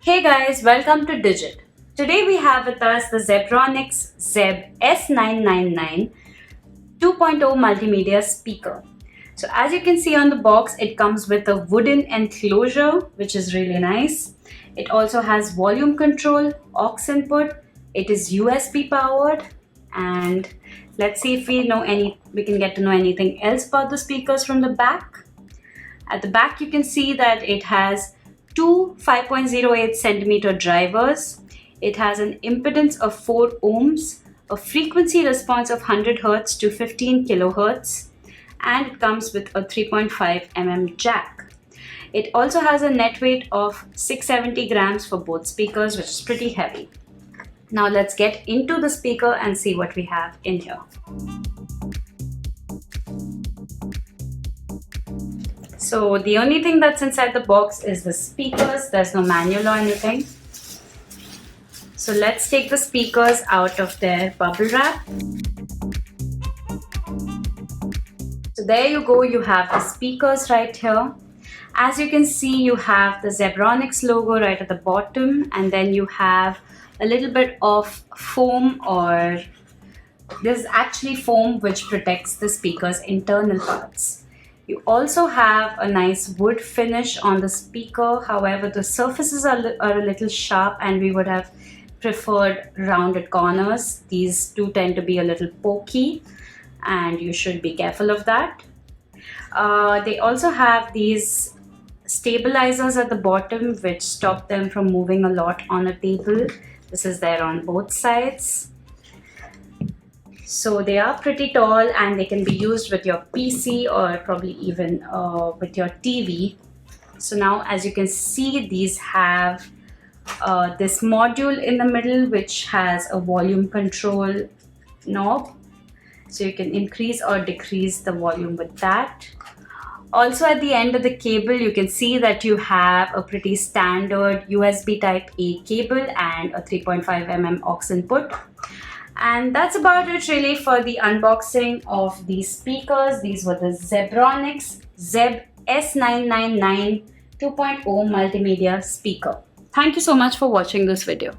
Hey guys, welcome to Digit. Today we have with us the Zebronics ZEB-S999 2.0 Multimedia speaker. So as you can see on the box, it comes with a wooden enclosure, which is really nice. It also has volume control, aux input. It is USB powered, and let's see if we can get to know anything else about the speakers from the back. At the back, you can see that it has two 5.08 centimeter drivers. It has an impedance of 4 ohms, a frequency response of 100 Hz to 15 kHz, and it comes with a 3.5 mm jack. It also has a net weight of 670 grams for both speakers, which is pretty heavy. Now let's get into the speaker and see what we have in here. So the only thing that's inside the box is the speakers. There's no manual or anything. So let's take the speakers out of their bubble wrap. So there you go, you have the speakers right here. As you can see, you have the Zebronics logo right at the bottom, and then you have a little bit of foam, or this is actually foam which protects the speaker's internal parts. You also have a nice wood finish on the speaker. However, the surfaces are a little sharp, and we would have preferred rounded corners. These do tend to be a little pokey, and you should be careful of that. They also have these stabilizers at the bottom which stop them from moving a lot on a table. This is there on both sides. So they are pretty tall, and they can be used with your PC or probably even with your TV. So now, as you can see, these have this module in the middle which has a volume control knob. So you can increase or decrease the volume with that. Also at the end of the cable, you can see that you have a pretty standard USB type A cable and a 3.5 mm aux input. And that's about it really for the unboxing of these speakers. These were the Zebronics ZEB-S999 2.0 Multimedia speaker. Thank you so much for watching this video.